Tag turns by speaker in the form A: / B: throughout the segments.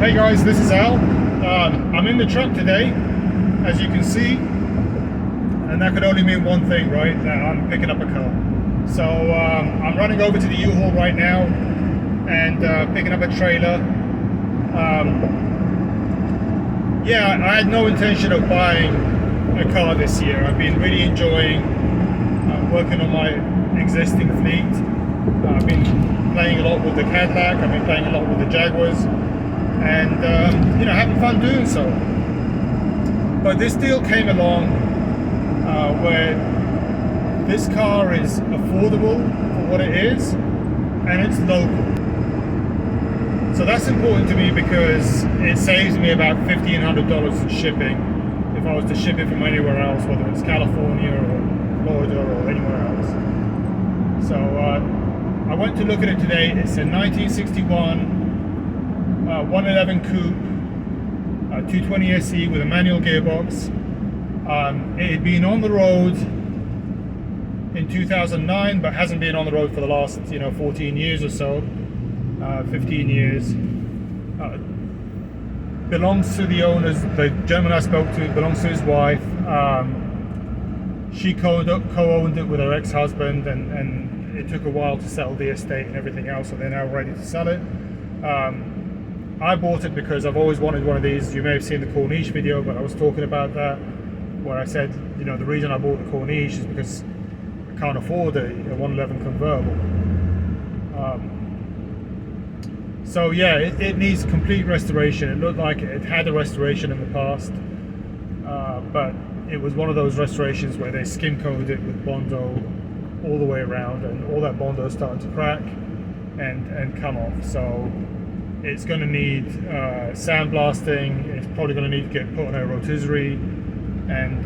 A: Hey guys, this is Al. I'm in the truck today, as you can see, and that could only mean one thing, right? That I'm picking up a car. So I'm running over to the U-Haul right now and picking up a trailer. Yeah, I had no intention of buying a car this year. I've been really enjoying working on my existing fleet. I've been playing a lot with the Cadillac, I've been playing a lot with the Jaguars, and you know, having fun doing so. But this deal came along where this car is affordable for what it is, and it's local. So that's important to me because it saves me about $1,500 in shipping if I was to ship it from anywhere else, whether it's California or Florida or anywhere else. So I went to look at it today. It's a 1961 111 Coupe, 220 SE with a manual gearbox. It had been on the road in 2009, but hasn't been on the road for the last 14 years or so, 15 years. Belongs to the owners. The gentleman I spoke to belongs to his wife. She co-owned it with her ex-husband, and it took a while to sell the estate and everything else, so they're now ready to sell it. I bought it because I've always wanted one of these. You may have seen the Corniche video, but I was talking about that, where I said, the reason I bought the Corniche is because I can't afford a 111 convertible. So yeah, it needs complete restoration. It looked like it had a restoration in the past, but it was one of those restorations where they skim coated it with Bondo all the way around, and all that Bondo started to crack and come off. So it's going to need sandblasting. It's probably going to need to get put on a rotisserie and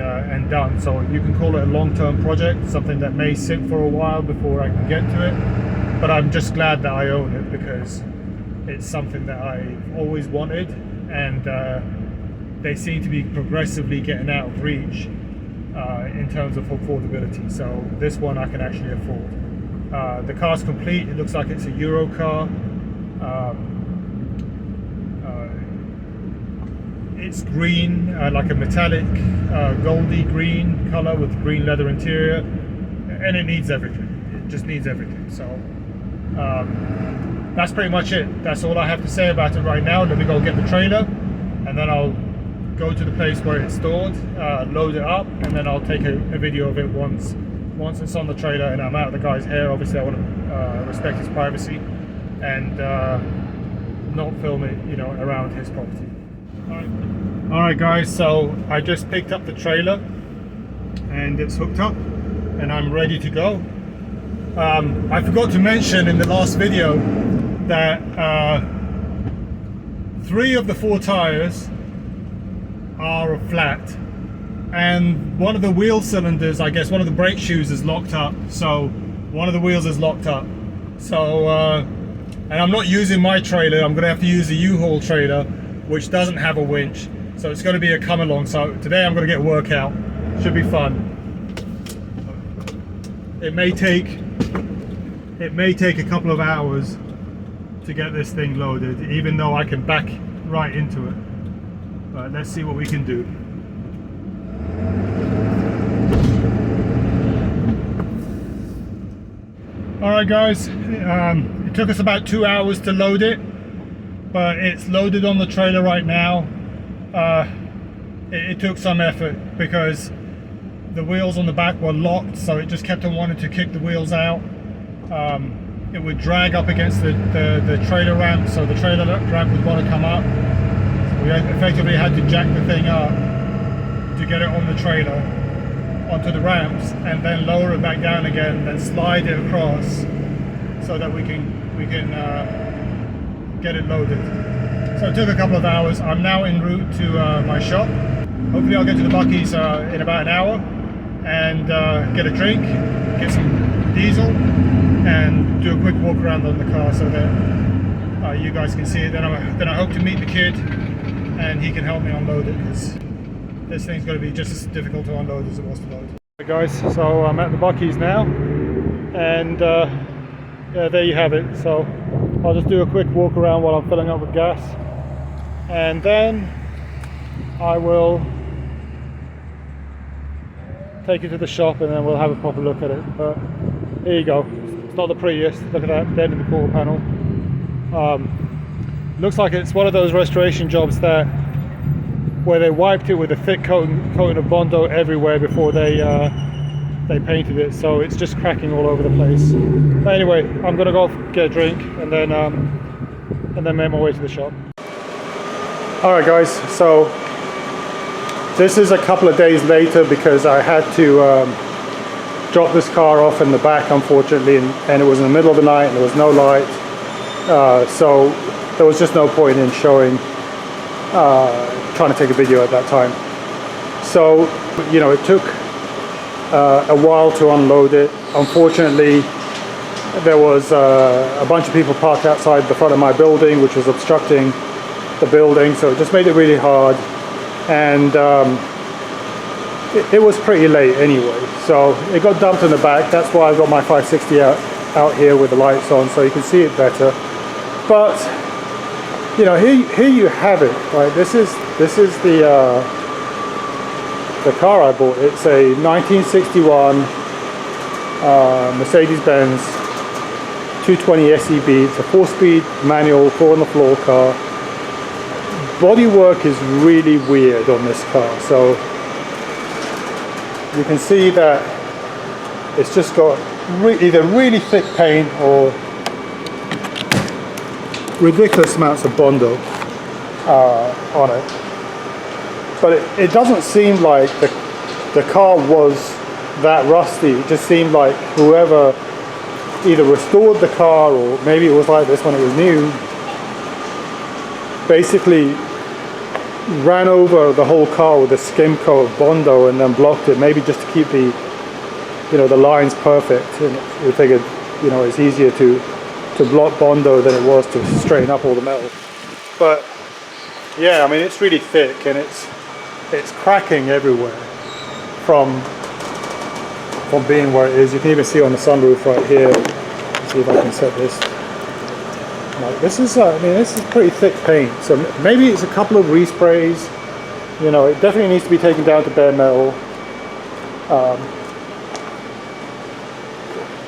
A: done. So you can call it a long-term project, something that may sit for a while before I can get to it. But I'm just glad that I own it because it's something that I've always wanted, and they seem to be progressively getting out of reach in terms of affordability. So this one I can actually afford. The car's complete. It looks like it's a Euro car. It's green, like a metallic goldy green color with green leather interior, and it needs everything. It just needs everything. So that's pretty much it. That's all I have to say about it right now. Let me go get the trailer, and then I'll go to the place where it's stored, load it up, and then I'll take a video of it once it's on the trailer and I'm out of the guy's hair. Obviously I want to respect his privacy and not film it around his property. Alright guys, so I just picked up the trailer and it's hooked up and I'm ready to go. I forgot to mention in the last video that 3 of the 4 tires are flat, and one of the wheel cylinders, I guess one of the brake shoes, is locked up. So one of the wheels is locked up. So and I'm not using my trailer. I'm gonna have to use the U-Haul trailer, which doesn't have a winch, so it's going to be a come along. So today I'm going to get a workout. Should be fun. It may take a couple of hours to get this thing loaded, even though I can back right into it. But let's see what we can do. Alright guys, it took us about 2 hours to load it, but it's loaded on the trailer right now. It took some effort because the wheels on the back were locked, so it just kept on wanting to kick the wheels out. It would drag up against the trailer ramp, so the trailer ramp would want to come up. So we effectively had to jack the thing up to get it on the trailer onto the ramps, and then lower it back down again, then slide it across so that we can get it loaded. So it took a couple of hours. I'm now en route to my shop. Hopefully I'll get to the Buc-ee's in about an hour and get a drink, get some diesel, and do a quick walk around on the car so that you guys can see it. Then I hope to meet the kid and he can help me unload it, because this thing's going to be just as difficult to unload as it was to load. Hey guys, so I'm at the Buc-ee's now, and yeah, there you have it. So I'll just do a quick walk around while I'm filling up with gas. and then I will take it to the shop and then we'll have a proper look at it. But here you go. It's not the prettiest. Look at that dent in the quarter panel. Looks like it's one of those restoration jobs that where they wiped it with a thick coating of Bondo everywhere before they painted it, so it's just cracking all over the place. But anyway, I'm gonna go get a drink and then make my way to the shop. All right, guys. So this is a couple of days later because I had to drop this car off in the back, unfortunately, and it was in the middle of the night and there was no light, so there was just no point in showing, trying to take a video at that time. So, you know, it took a while to unload it. Unfortunately, there was a bunch of people parked outside the front of my building, which was obstructing the building, so it just made it really hard. And it was pretty late anyway, so it got dumped in the back. That's why I've got my 560 out here with the lights on, so you can see it better. But you know, here you have it. Right, this is the car I bought. It's a 1961 Mercedes Benz 220 SEB. It's a 4-speed manual, 4-on-the-floor car. Bodywork is really weird on this car, so you can see that it's just got either really thick paint or ridiculous amounts of Bondo on it. But it doesn't seem like the car was that rusty. It just seemed like whoever either restored the car, or maybe it was like this when it was new, basically ran over the whole car with a skim coat of Bondo and then blocked it, maybe just to keep the, you know, the lines perfect. And we figured, you know, it's easier to block Bondo than it was to straighten up all the metal. But yeah, I mean, it's really thick and it's cracking everywhere from being where it is. You can even see on the sunroof right here. Let's see if I can set this. Like, this is, I mean, this is pretty thick paint. So maybe it's a couple of resprays. You know, it definitely needs to be taken down to bare metal.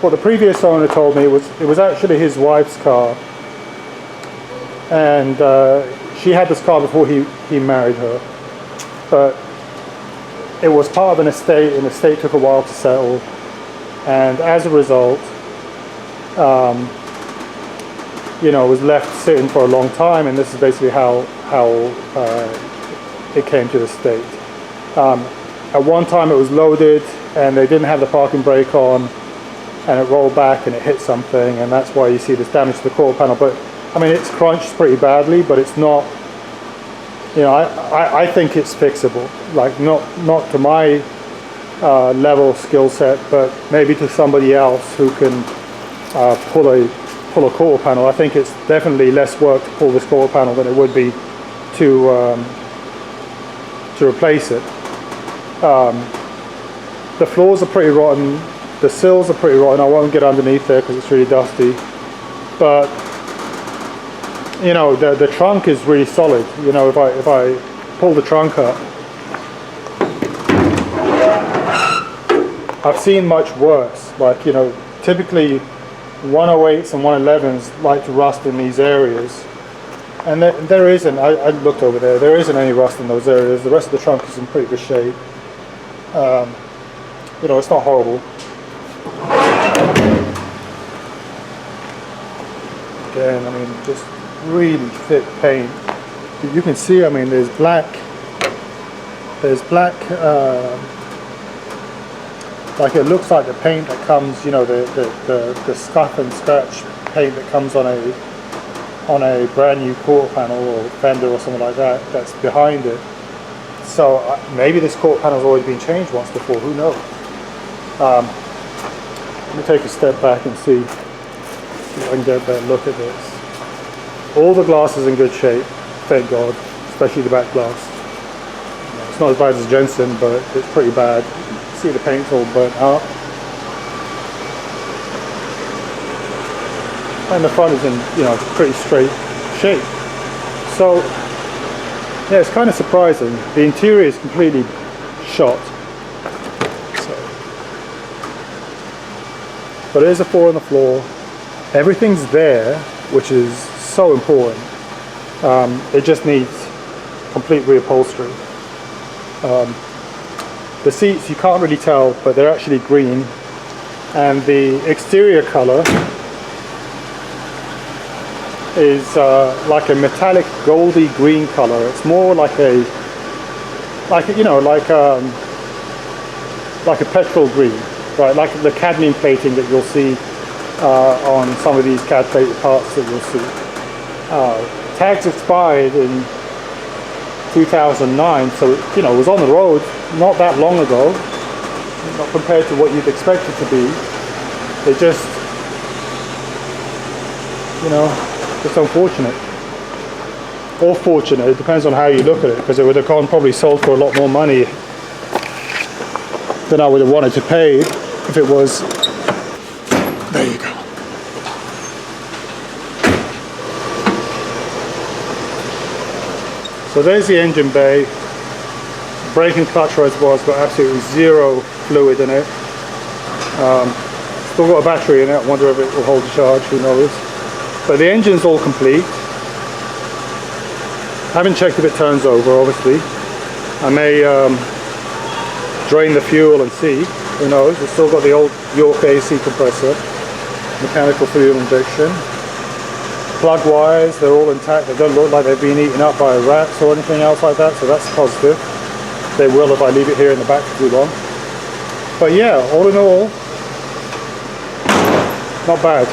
A: What the previous owner told me was it was actually his wife's car, and she had this car before he married her, but it was part of an estate, and the estate took a while to settle, and as a result, you know, it was left sitting for a long time, and this is basically how it came to the estate. At one time it was loaded and they didn't have the parking brake on, and it rolled back and it hit something, and that's why you see this damage to the quarter panel. But I mean, it's crunched pretty badly, but it's not, you know, I think it's fixable. Like not to my level skill set, but maybe to somebody else who can pull a quarter panel. I think it's definitely less work to pull this quarter panel than it would be to replace it. The floors are pretty rotten. The sills are pretty rotten. I won't get underneath there because it's really dusty. But you know, the trunk is really solid. You know, if I pull the trunk up, I've seen much worse. Like, you know, typically 108s and 111s like to rust in these areas, and there isn't. I looked over there. There isn't any rust in those areas. The rest of the trunk is in pretty good shape. You know, it's not horrible. Again, I mean, just really thick paint. You can see, I mean, there's black, like it looks like the paint that comes, you know, the scuff and scratch paint that comes on a brand new quarter panel or fender or something like that, that's behind it. So maybe this quarter panel's already been changed once before, who knows. Let me take a step back and see if I can get a better look at this. All the glass is in good shape, thank God, especially the back glass. It's not as bad as Jensen, but it's pretty bad. See, the paint's all burnt out. And the front is in, you know, pretty straight shape. So yeah, it's kind of surprising. The interior is completely shot. So. But there's a 4 on the floor. Everything's there, which is so important. It just needs complete reupholstery. The seats, you can't really tell, but they're actually green. And the exterior color is like a metallic goldy green color. It's more like a petrol green, right? Like the cadmium plating that you'll see on some of these cad plate parts that you'll see. Tags expired in 2009, so it was on the road not that long ago. Not compared to what you'd expect it to be. It just, just unfortunate. Or fortunate, it depends on how you look at it, because it would have gone probably sold for a lot more money than I would have wanted to pay if it was. There you go. So there's the engine bay. Brake and clutch reservoir's got absolutely zero fluid in it. Still got a battery in it. I wonder if it will hold the charge, who knows. But the engine's all complete. Haven't checked if it turns over, obviously. I may drain the fuel and see, who knows. It's still got the old York AC compressor, mechanical fuel injection. Plug wires, they're all intact. They don't look like they've been eaten up by rats or anything else like that, so that's positive. They will if I leave it here in the back for too long. But yeah, all in all, not bad.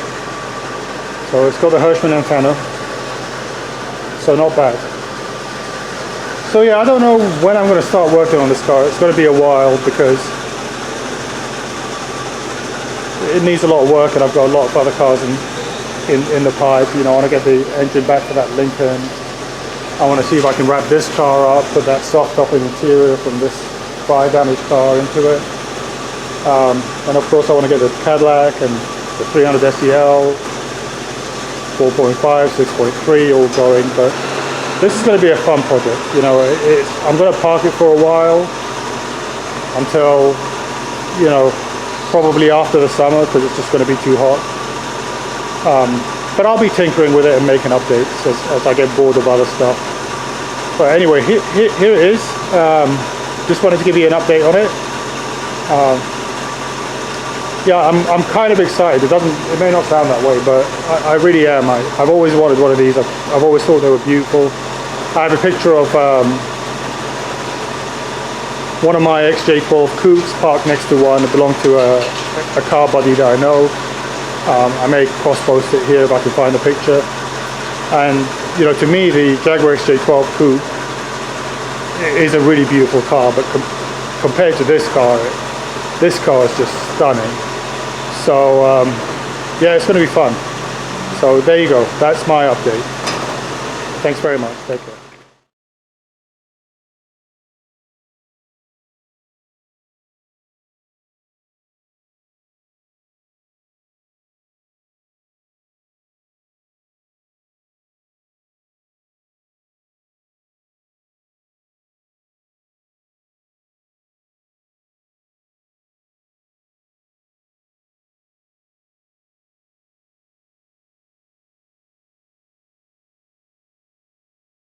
A: So it's got the Hirschman antenna, so not bad. So yeah, I don't know when I'm going to start working on this car. It's going to be a while because it needs a lot of work, and I've got a lot of other cars in the pipe. I want to get the engine back to that Lincoln. I want to see if I can wrap this car up, put that soft top interior from this fire damaged car into it. And of course I want to get the Cadillac and the 300 SEL, 4.5, 6.3 all going, but this is going to be a fun project. I'm going to park it for a while until, probably after the summer, because it's just going to be too hot. But I'll be tinkering with it and making updates as I get bored of other stuff. But anyway, here it is. Just wanted to give you an update on it. Yeah, I'm kind of excited. It may not sound that way, but I really am. I've always wanted one of these. I've always thought they were beautiful. I have a picture of one of my XJ12 coupes parked next to one that belonged to a car buddy that I know. I may cross-post it here if I can find the picture. And to me, the Jaguar XJ12 Coupe is a really beautiful car, but compared to this car is just stunning. So yeah, it's going to be fun. So there you go. That's my update. Thanks very much. Take care.